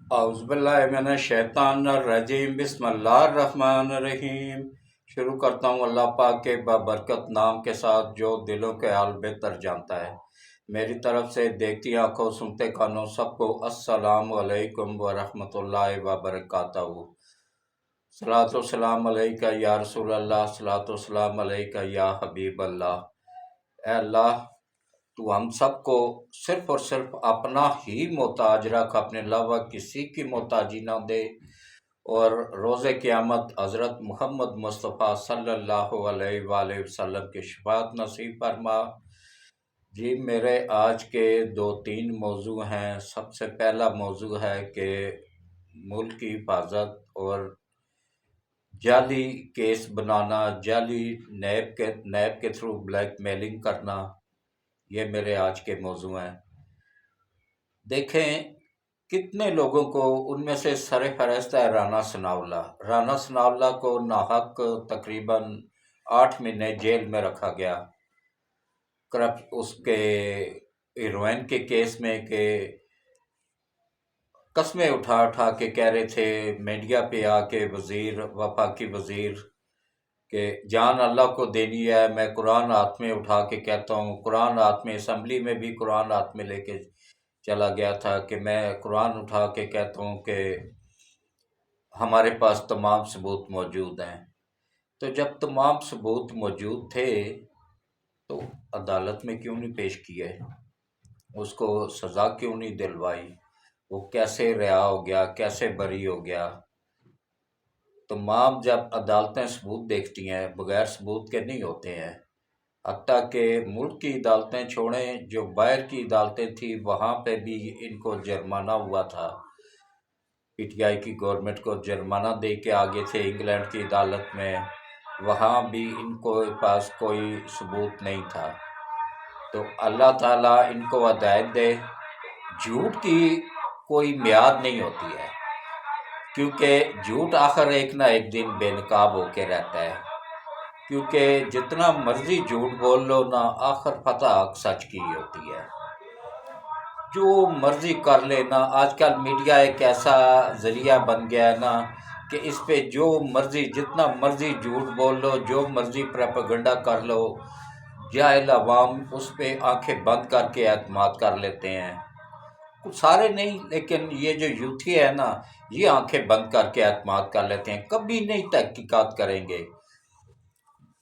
اعوذ باللہ من الشیطان الرجیم بسم اللہ الرحمن الرحیم۔ شروع کرتا ہوں اللہ پاک کے بابرکت نام کے ساتھ جو دلوں کے حال بہتر جانتا ہے۔ میری طرف سے دیکھتی آنکھوں سنتے کانوں سب کو السلام علیکم ورحمۃ اللہ وبرکاتہ۔ صلاۃ والسلام علیکہ یا رسول اللہ، صلاۃ والسلام علیکہ یا حبیب اللہ۔ اے اللہ، تو ہم سب کو صرف اور صرف اپنا ہی محتاج رکھ، اپنے علاوہ کسی کی محتاجی نہ دے، اور روز قیامت حضرت محمد مصطفیٰ صلی اللہ علیہ وآلہ وسلم کی شفاعت نصیب فرما۔ جی، میرے آج کے دو تین موضوع ہیں۔ سب سے پہلا موضوع ہے کہ ملک کی حفاظت اور جعلی کیس بنانا، جعلی نیب کے تھرو بلیک میلنگ کرنا، یہ میرے آج کے موضوع ہیں۔ دیکھیں کتنے لوگوں کو، ان میں سے سر فہرست ہے رانا ثناءاللہ۔ رانا ثناءاللہ کو ناحق تقریباً 8 مہینے جیل میں رکھا گیا اس کے ہیروئن کے کیس میں، کہ قسمیں اٹھا اٹھا کے کہہ رہے تھے میڈیا پہ آ کے وزیر، وفاقی وزیر، کہ جان اللہ کو دینی ہے۔ میں قرآن ہاتھ میں اٹھا کے کہتا ہوں، قرآن ہاتھ میں، اسمبلی میں بھی قرآن ہاتھ میں لے کے چلا گیا تھا کہ میں قرآن اٹھا کے کہتا ہوں کہ ہمارے پاس تمام ثبوت موجود ہیں۔ تو جب تمام ثبوت موجود تھے تو عدالت میں کیوں نہیں پیش کیے؟ اس کو سزا کیوں نہیں دلوائی؟ وہ کیسے رہا ہو گیا، کیسے بری ہو گیا؟ تمام جب عدالتیں ثبوت دیکھتی ہیں، بغیر ثبوت کے نہیں ہوتے ہیں۔ حتیٰ کہ ملک کی عدالتیں چھوڑیں، جو باہر کی عدالتیں تھیں وہاں پہ بھی ان کو جرمانہ ہوا تھا۔ پی ٹی آئی کی گورنمنٹ کو جرمانہ دے کے آگے تھے انگلینڈ کی عدالت میں، وہاں بھی ان کو پاس کوئی ثبوت نہیں تھا۔ تو اللہ تعالیٰ ان کو ہدایت دے۔ جھوٹ کی کوئی میعاد نہیں ہوتی ہے، کیونکہ جھوٹ آخر ایک نہ ایک دن بے نقاب ہو کے رہتا ہے۔ کیونکہ جتنا مرضی جھوٹ بول لو نا، آخر فتح حق سچ کی ہوتی ہے۔ جو مرضی کر لینا، آج کل میڈیا ایک ایسا ذریعہ بن گیا ہے نا کہ اس پہ جو مرضی، جتنا مرضی جھوٹ بول لو، جو مرضی پروپیگنڈا کر لو، جاہل عوام اس پہ آنکھیں بند کر کے اعتماد کر لیتے ہیں۔ سارے نہیں، لیکن یہ جو یوتھی ہے نا، یہ آنکھیں بند کر کے اعتماد کر لیتے ہیں، کبھی نہیں تحقیقات کریں گے۔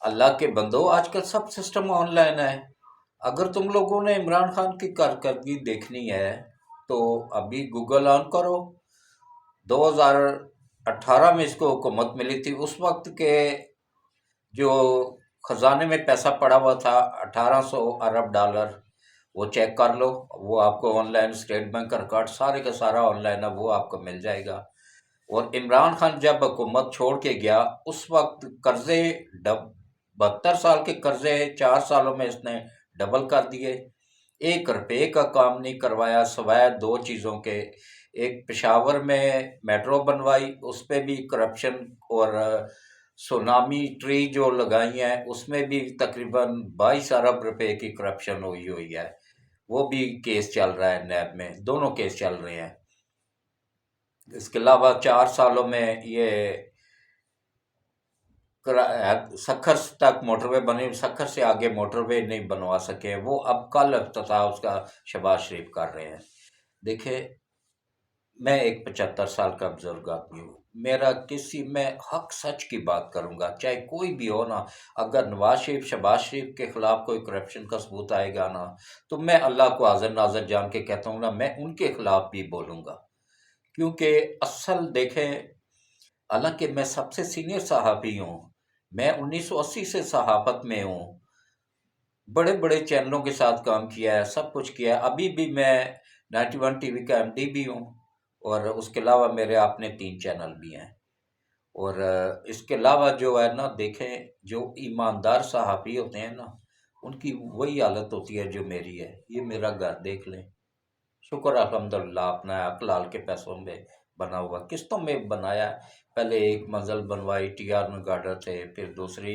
اللہ کے بندو، آج کل سب سسٹم آن لائن ہے۔ اگر تم لوگوں نے عمران خان کی کارکردگی دیکھنی ہے تو ابھی گوگل آن کرو۔ 2018 میں اس کو حکومت ملی تھی، اس وقت کے جو خزانے میں پیسہ پڑا ہوا تھا 1800 ارب ڈالر، وہ چیک کر لو، وہ آپ کو آن لائن اسٹیٹ بینک کا ریکارڈ سارے کا سارا آن لائن ہے، وہ آپ کو مل جائے گا۔ اور عمران خان جب حکومت چھوڑ کے گیا، اس وقت قرضے 72 سال کے قرضے 4 سالوں میں اس نے ڈبل کر دیے۔ 1 روپے کا کام نہیں کروایا سوائے 2 چیزوں کے۔ ایک پشاور میں میٹرو بنوائی، اس پہ بھی کرپشن، اور سونامی ٹری جو لگائی ہیں اس میں بھی تقریباً 22 ارب روپے کی کرپشن ہوئی ہے، وہ بھی کیس چل رہا ہے نیب میں، دونوں کیس چل رہے ہیں۔ اس کے علاوہ 4 سالوں میں یہ سکھر تک موٹر وے بنی، سکھر سے آگے موٹر وے نہیں بنوا سکے، وہ اب کل افتتاح اس کا شہباز شریف کر رہے ہیں۔ دیکھیں، میں ایک 75 سال کا بزرگ آدمی ہوں، میں حق سچ کی بات کروں گا، چاہے کوئی بھی ہو نا۔ اگر نواز شریف، شہباز شریف کے خلاف کوئی کرپشن کا ثبوت آئے گا نا، تو میں اللہ کو حاضر ناظر جان کے کہتا ہوں نا، میں ان کے خلاف بھی بولوں گا۔ کیونکہ اصل دیکھیں، حالانکہ میں سب سے سینئر صحافی ہوں، میں 1980 سے صحافت میں ہوں، بڑے بڑے چینلوں کے ساتھ کام کیا ہے، سب کچھ کیا ہے، ابھی بھی میں 91 ٹی وی کا ایم ڈی بھی ہوں، اور اس کے علاوہ میرے اپنے 3 چینل بھی ہیں۔ اور اس کے علاوہ جو ہے نا، دیکھیں جو ایماندار صحافی ہوتے ہیں نا، ان کی وہی حالت ہوتی ہے جو میری ہے۔ یہ میرا گھر دیکھ لیں، شکر الحمدللہ اپنا حق لال کے پیسوں میں بنا ہوا، قسطوں میں بنایا۔ پہلے ایک منزل بنوائی، ٹی آر میں گارڈر تھے، پھر دوسری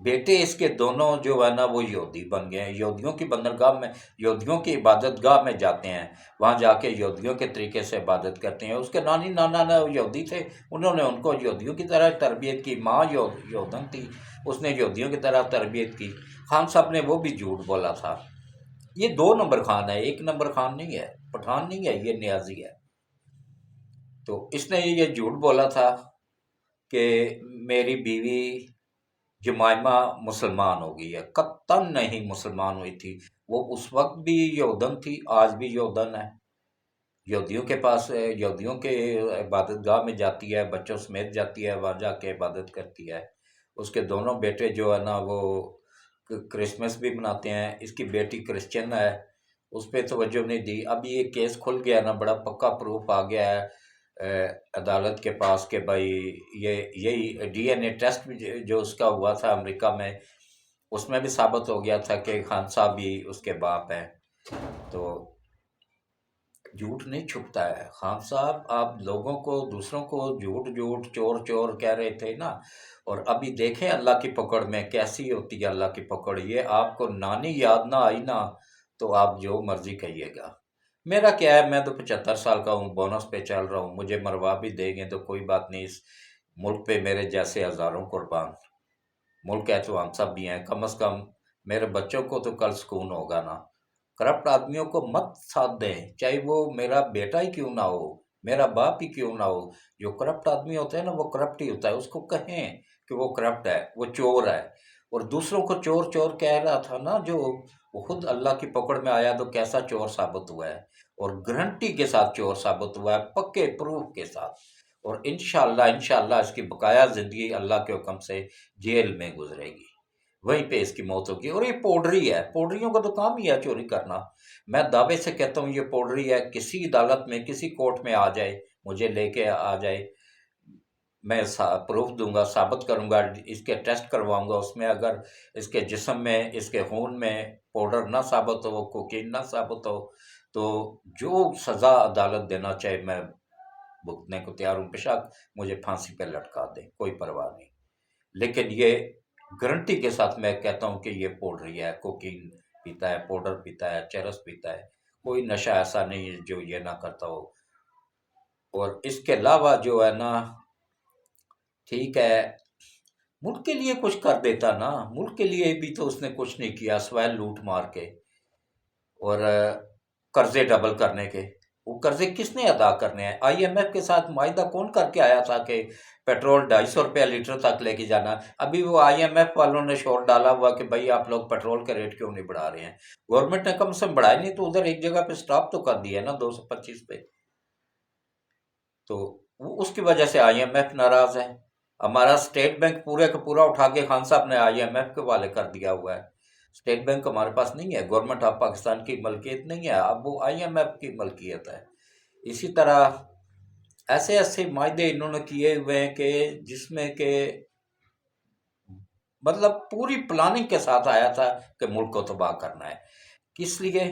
بیٹے اس کے دونوں جو ہے نا وہ یہودی بن گئے ہیں، یہودیوں کی بندرگاہ میں، یہودیوں کی عبادت گاہ میں جاتے ہیں، وہاں جا کے یہودیوں کے طریقے سے عبادت کرتے ہیں۔ اس کے نانی نانا نے یہودی تھے، انہوں نے ان کو یہودیوں کی طرح تربیت کی، ماں یہودن تھی، اس نے یہودیوں کی طرح تربیت کی۔ خان صاحب نے وہ بھی جھوٹ بولا تھا۔ یہ 2 نمبر خان ہے، 1 نمبر خان نہیں ہے، پٹھان نہیں ہے، یہ نیازی ہے۔ تو اس نے یہ جھوٹ بولا تھا کہ میری بیوی جمائمہ مسلمان ہو گئی ہے، قطعاً نہیں مسلمان ہوئی تھی۔ وہ اس وقت بھی یہودن تھی، آج بھی یہودن ہے، یہودیوں کے پاس یہودیوں کے عبادت گاہ میں جاتی ہے، بچوں سمیت جاتی ہے، وہاں جا کے عبادت کرتی ہے۔ اس کے دونوں بیٹے جو ہے نا وہ کرسمس بھی مناتے ہیں۔ اس کی بیٹی کرسچن ہے، اس پہ توجہ نہیں دی۔ اب یہ کیس کھل گیا نا، بڑا پکا پروف آ گیا ہے عدالت کے پاس کہ بھائی یہی ڈی این اے ٹیسٹ جو اس کا ہوا تھا امریکہ میں، اس میں بھی ثابت ہو گیا تھا کہ خان صاحب بھی اس کے باپ ہیں۔ تو جھوٹ نہیں چھپتا ہے خان صاحب، آپ لوگوں کو، دوسروں کو جھوٹ جھوٹ چور چور کہہ رہے تھے نا، اور ابھی دیکھیں اللہ کی پکڑ میں کیسی ہوتی ہے اللہ کی پکڑ۔ یہ آپ کو نانی یاد نہ آئی نا تو آپ جو مرضی کہیے گا۔ میرا کیا ہے، میں تو 75 سال کا ہوں، بونس پہ چل رہا ہوں، مجھے مروا بھی دیں گے تو کوئی بات نہیں۔ اس ملک پہ میرے جیسے ہزاروں قربان، ملک ہے تو ہم سب بھی ہیں، کم از کم میرے بچوں کو تو کل سکون ہوگا نا۔ کرپٹ آدمیوں کو مت ساتھ دیں، چاہے وہ میرا بیٹا ہی کیوں نہ ہو، میرا باپ ہی کیوں نہ ہو۔ جو کرپٹ آدمی ہوتا ہے نا وہ کرپٹ ہی ہوتا ہے، اس کو کہیں کہ وہ کرپٹ ہے، وہ چور ہے۔ اور دوسروں کو چور چور کہہ رہا تھا نا جو، وہ خود اللہ کی پکڑ میں آیا تو کیسا چور ثابت ہوا ہے، اور گارنٹی کے ساتھ چور ثابت ہوا ہے، پکے پروف کے ساتھ۔ اور انشاءاللہ اس کی بقایا زندگی اللہ کے حکم سے جیل میں گزرے گی، وہیں پہ اس کی موت ہوگی۔ اور یہ پوڈری ہے، پوڈریوں کا تو کام ہی ہے چوری کرنا۔ میں دعوے سے کہتا ہوں یہ پوڈری ہے، کسی عدالت میں کسی کورٹ میں آ جائے، مجھے لے کے آ جائے، میں پروف دوں گا، ثابت کروں گا، اس کے ٹیسٹ کرواؤں گا، اس میں اگر اس کے جسم میں، اس کے خون میں پاؤڈر نہ ثابت ہو، کوکین نہ ثابت ہو، تو جو سزا عدالت دینا چاہے میں بھگتنے کو تیار ہوں، بشک مجھے پھانسی پہ لٹکا دیں، کوئی پرواہ نہیں۔ لیکن یہ گارنٹی کے ساتھ میں کہتا ہوں کہ یہ پاؤڈری ہے، کوکین پیتا ہے، پاؤڈر پیتا ہے، چرس پیتا ہے، کوئی نشہ ایسا نہیں ہے جو یہ نہ کرتا ہو۔ اور اس کے علاوہ جو ہے نا، ٹھیک ہے، ملک کے لیے کچھ کر دیتا نا، ملک کے لیے بھی تو اس نے کچھ نہیں کیا سوائے لوٹ مار کے اور قرضے ڈبل کرنے کے۔ وہ قرضے کس نے ادا کرنے ہیں؟ آئی ایم ایف کے ساتھ معاہدہ کون کر کے آیا تھا کہ پیٹرول 250 روپیہ لیٹر تک لے کے جانا؟ ابھی وہ آئی ایم ایف والوں نے شور ڈالا ہوا کہ بھائی آپ لوگ پیٹرول کے ریٹ کیوں نہیں بڑھا رہے ہیں؟ گورنمنٹ نے کم سے کم بڑھائے نہیں، تو ادھر ایک جگہ پہ سٹاپ تو کر دیا نا 225 پہ۔ تو اس کی وجہ سے آئی ایم ایف ناراض ہے۔ ہمارا اسٹیٹ بینک پورے کا پورا اٹھا کے خان صاحب نے آئی ایم ایف کے حوالے کر دیا ہوا ہے۔ اسٹیٹ بینک ہمارے پاس نہیں ہے، گورنمنٹ آف پاکستان کی ملکیت نہیں ہے، اب وہ آئی ایم ایف کی ملکیت ہے۔ اسی طرح ایسے ایسے معاہدے انہوں نے کیے ہوئے ہیں کہ جس میں کہ مطلب پوری پلاننگ کے ساتھ آیا تھا کہ ملک کو تباہ کرنا ہے۔ کس لیے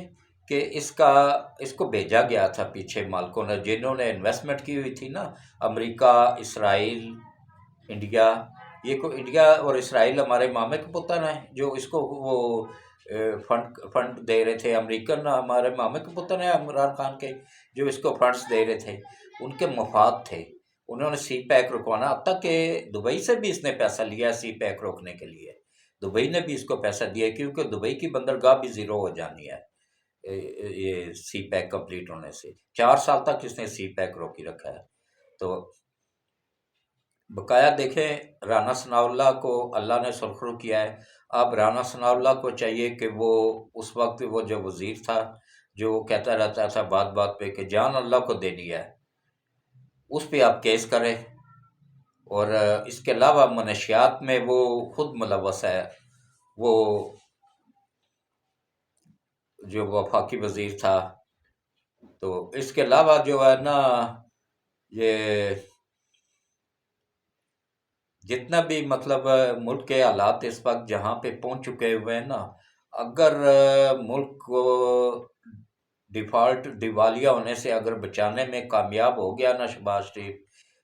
کہ اس کو بھیجا گیا تھا پیچھے مالکوں نے، جنہوں نے انویسٹمنٹ کی ہوئی تھی نا، امریکہ، اسرائیل، انڈیا۔ یہ کو انڈیا اور اسرائیل ہمارے مامے کے پتر ہیں جو اس کو وہ فنڈ دے رہے تھے۔ امریکن ہمارے مامے کے پتر ہیں عمران خان کے، جو اس کو فنڈز دے رہے تھے، ان کے مفاد تھے۔ انہوں نے سی پیک رکوانا، اب تک کہ دبئی سے بھی اس نے پیسہ لیا سی پیک روکنے کے لیے، دبئی نے بھی اس کو پیسہ دیا، کیونکہ دبئی کی بندرگاہ بھی زیرو ہو جانی ہے یہ سی پیک کمپلیٹ ہونے سے۔ 4 سال تک اس نے سی پیک روکی رکھا ہے۔ تو بقایا دیکھیں، رانا ثناء اللہ کو اللہ نے سرخرو کیا ہے۔ اب رانا ثناء اللہ کو چاہیے کہ وہ اس وقت وہ جو وزیر تھا، جو کہتا رہتا تھا بات بات پہ کہ جان اللہ کو دینی ہے، اس پہ آپ کیس کریں۔ اور اس کے علاوہ منشیات میں وہ خود ملوث ہے، وہ جو وفاقی وزیر تھا۔ تو اس کے علاوہ جو ہے نا، یہ جتنا بھی مطلب ملک کے حالات اس وقت جہاں پہ پہنچ چکے ہوئے ہیں نا، اگر ملک کو ڈیفالٹ دیوالیہ ہونے سے اگر بچانے میں کامیاب ہو گیا نا شہباز شریف،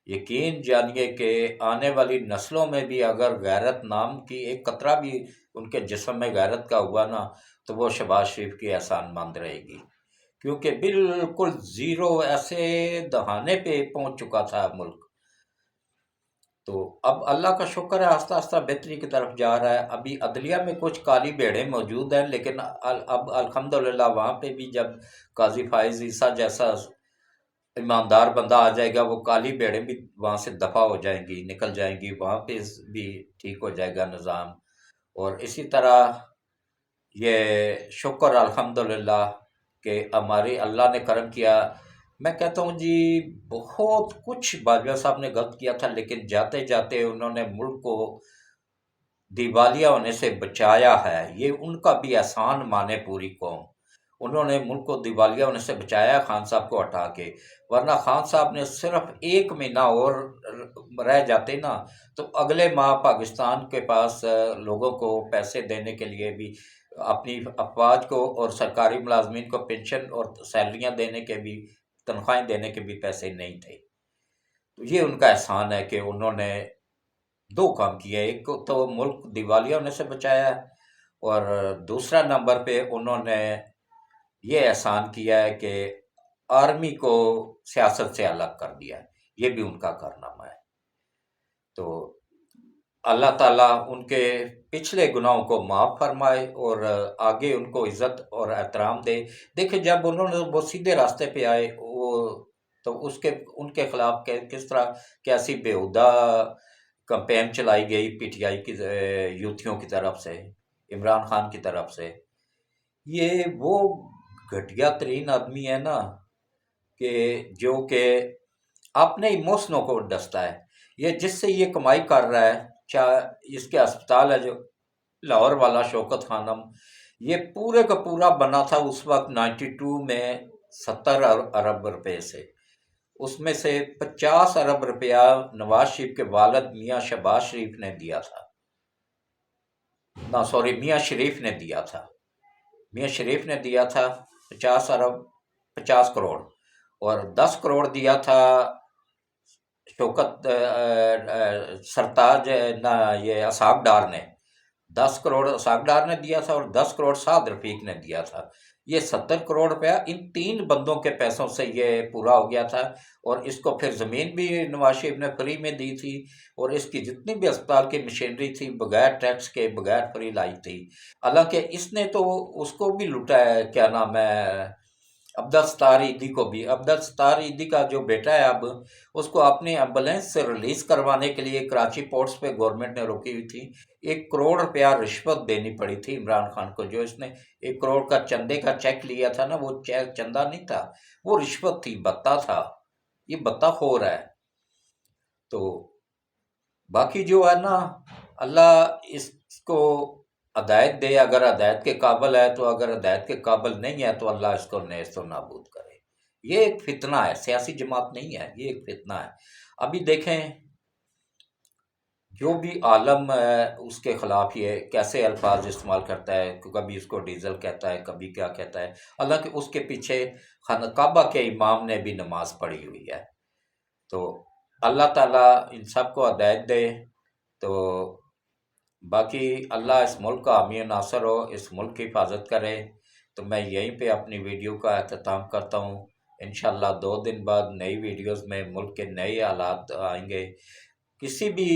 یقین جانیے کہ آنے والی نسلوں میں بھی اگر غیرت نام کی ایک قطرہ بھی ان کے جسم میں غیرت کا ہوا نا تو وہ شہباز شریف کی احسان مند رہے گی، کیونکہ بالکل زیرو ایسے دہانے پہ پہنچ چکا تھا ملک۔ تو اب اللہ کا شکر ہے آہستہ آہستہ بہتری کی طرف جا رہا ہے۔ ابھی عدلیہ میں کچھ کالی بھیڑیں موجود ہیں، لیکن اب الحمدللہ وہاں پہ بھی جب قاضی فائز عیسیٰ جیسا ایماندار بندہ آ جائے گا، وہ کالی بھیڑیں بھی وہاں سے دفع ہو جائیں گی، نکل جائیں گی، وہاں پہ بھی ٹھیک ہو جائے گا نظام۔ اور اسی طرح یہ شکر الحمدللہ کہ ہماری اللہ نے کرم کیا۔ میں کہتا ہوں جی بہت کچھ باجوہ صاحب نے غلط کیا تھا، لیکن جاتے جاتے انہوں نے ملک کو دیوالیہ ہونے سے بچایا ہے، یہ ان کا بھی احسان مانے پوری قوم۔ انہوں نے ملک کو دیوالیہ ہونے سے بچایا خان صاحب کو ہٹا کے، ورنہ خان صاحب نے صرف 1 مہینہ اور رہ جاتے نا تو اگلے ماہ پاکستان کے پاس لوگوں کو پیسے دینے کے لیے بھی، اپنی افواج کو اور سرکاری ملازمین کو پینشن اور سیلریاں دینے کے بھی، تنخواہیں دینے کے بھی پیسے نہیں تھے۔ تو یہ ان کا احسان ہے کہ انہوں نے 2 کام کیے، ایک تو ملک دیوالیہ ہونے سے بچایا ہے، اور دوسرا نمبر پہ انہوں نے یہ احسان کیا ہے کہ آرمی کو سیاست سے الگ کر دیا ہے، یہ بھی ان کا کارنامہ ہے۔ تو اللہ تعالیٰ ان کے پچھلے گناہوں کو معاف فرمائے اور آگے ان کو عزت اور احترام دے۔ دیکھیں جب انہوں نے وہ سیدھے راستے پہ آئے وہ تو ان کے خلاف کس طرح کیسی بیہودہ کمپین چلائی گئی پی ٹی آئی کی یوتھیوں کی طرف سے، عمران خان کی طرف سے۔ یہ وہ گھٹیا ترین آدمی ہے نا کہ جو کہ اپنے ہی محسنوں کو ڈستا ہے۔ یہ جس سے یہ کمائی کر رہا ہے، چاہے اس کے اسپتال ہے جو لاہور والا شوکت خانم، یہ پورے کا پورا بنا تھا اس وقت 92 میں 70 ارب روپے سے، اس میں سے 50 ارب روپیہ نواز شریف کے والد میاں شہباز شریف نے دیا تھا، میاں شریف نے دیا تھا، میاں شریف نے دیا تھا 50 کروڑ، اور 10 کروڑ دیا تھا شوکت سرتاج یہ اسحاق ڈار نے، 10 کروڑ اسحاق ڈار نے دیا تھا اور 10 کروڑ سعد رفیق نے دیا تھا۔ یہ 70 کروڑ روپیہ ان 3 بندوں کے پیسوں سے یہ پورا ہو گیا تھا، اور اس کو پھر زمین بھی نواز شریف نے فری میں دی تھی، اور اس کی جتنی بھی اسپتال کی مشینری تھی بغیر ٹیکس کے بغیر فری لائی تھی۔ حالانکہ اس نے تو اس کو بھی لوٹا ہے، کیا نام ہے، عبدالستار ایدھی کو بھی۔ عبدالستار ایدھی کا جو بیٹا ہے اب، اس کو اپنی ایمبولینس سے ریلیز کروانے کے لیے کراچی پورٹس پہ گورنمنٹ نے روکی ہوئی تھی، 1 کروڑ روپیہ رشوت دینی پڑی تھی عمران خان کو۔ جو اس نے 1 کروڑ کا چندے کا چیک لیا تھا نا، وہ چیک چندہ نہیں تھا، وہ رشوت تھی، بتہ تھا، یہ بتہ خور ہے۔ تو باقی جو ہے نا، اللہ اس کو ہدایت دے، اگر ہدایت کے قابل ہے تو، اگر ہدایت کے قابل نہیں ہے تو اللہ اس کو نیست و نابود کرے۔ یہ ایک فتنہ ہے، سیاسی جماعت نہیں ہے، یہ ایک فتنہ ہے۔ ابھی دیکھیں جو بھی عالم ہے اس کے خلاف یہ کیسے الفاظ استعمال کرتا ہے، کبھی اس کو ڈیزل کہتا ہے، کبھی کیا کہتا ہے، حالانکہ اس کے پیچھے خانہ کعبہ کے امام نے بھی نماز پڑھی ہوئی ہے۔ تو اللہ تعالیٰ ان سب کو ہدایت دے۔ تو باقی اللہ اس ملک کا حامی و ناصر ہو، اس ملک کی حفاظت کرے۔ تو میں یہیں پہ اپنی ویڈیو کا اختتام کرتا ہوں۔ انشاءاللہ 2 دن بعد نئی ویڈیوز میں ملک کے نئے حالات آئیں گے۔ کسی بھی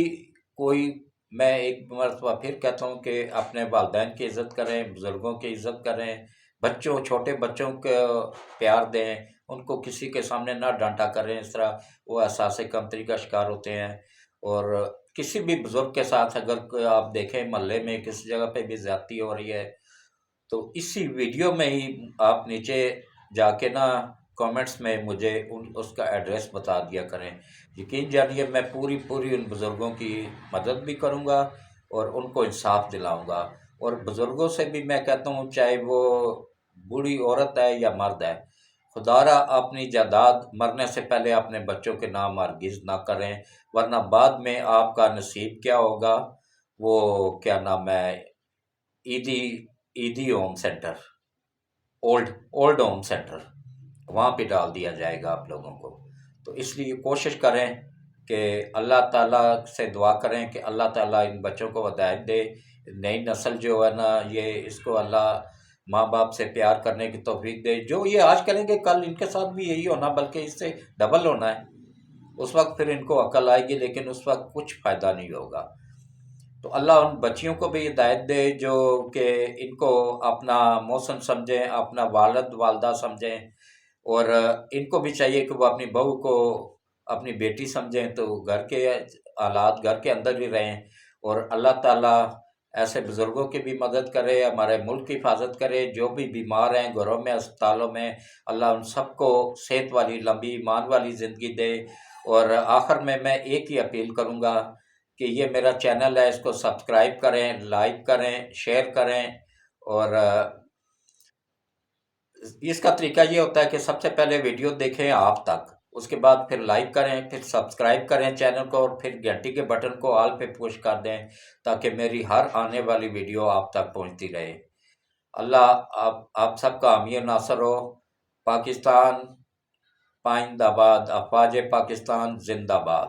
میں ایک مرتبہ پھر کہتا ہوں کہ اپنے والدین کی عزت کریں، بزرگوں کی عزت کریں، چھوٹے بچوں کو پیار دیں، ان کو کسی کے سامنے نہ ڈانٹا کریں، اس طرح وہ احساس کمتری کا شکار ہوتے ہیں۔ اور کسی بھی بزرگ کے ساتھ اگر آپ دیکھیں محلے میں کسی جگہ پہ بھی زیادتی ہو رہی ہے تو اسی ویڈیو میں ہی آپ نیچے جا کے نا کامنٹس میں مجھے اس کا ایڈریس بتا دیا کریں۔ یقین جانیے میں پوری ان بزرگوں کی مدد بھی کروں گا اور ان کو انصاف دلاؤں گا۔ اور بزرگوں سے بھی میں کہتا ہوں، چاہے وہ بوڑھی عورت ہے یا مرد ہے، خدا را اپنی جائیداد مرنے سے پہلے اپنے بچوں کے نام ہرگز نہ کریں، ورنہ بعد میں آپ کا نصیب کیا ہوگا، وہ کیا نام ہے، Edhi home centre, old home centre, وہاں پہ ڈال دیا جائے گا آپ لوگوں کو۔ تو اس لیے کوشش کریں کہ اللہ تعالیٰ سے دعا کریں کہ اللہ تعالیٰ ان بچوں کو ہدایت دے، نئی نسل جو ہے نا یہ اس کو اللہ ماں باپ سے پیار کرنے کی توفیق دے۔ جو یہ آج کریں گے کل ان کے ساتھ بھی یہی ہونا، بلکہ اس سے ڈبل ہونا ہے۔ اس وقت پھر ان کو عقل آئے گی، لیکن اس وقت کچھ فائدہ نہیں ہوگا۔ تو اللہ ان بچیوں کو بھی ہدایت دے جو کہ ان کو اپنا محسن سمجھیں، اپنا والد والدہ سمجھیں، اور ان کو بھی چاہیے کہ وہ اپنی بہو کو اپنی بیٹی سمجھیں، تو گھر کے حالات گھر کے اندر ہی رہیں، اور اللہ تعالیٰ ایسے بزرگوں کی بھی مدد کرے، ہمارے ملک کی حفاظت کرے، جو بھی بیمار ہیں گھروں میں اسپتالوں میں، اللہ ان سب کو صحت والی لمبی ایمان والی زندگی دے۔ اور آخر میں ایک ہی اپیل کروں گا کہ یہ میرا چینل ہے، اس کو سبسکرائب کریں، لائک کریں، شیئر کریں، اور اس کا طریقہ یہ ہوتا ہے کہ سب سے پہلے ویڈیو دیکھیں آپ تک، اس کے بعد پھر لائک کریں، پھر سبسکرائب کریں چینل کو، اور پھر گھنٹی کے بٹن کو آل پہ پوش کر دیں تاکہ میری ہر آنے والی ویڈیو آپ تک پہنچتی رہے۔ اللہ آپ سب کا حامی و ناصر ہو۔ پاکستان پائندہ باد، افواج پاکستان زندہ باد۔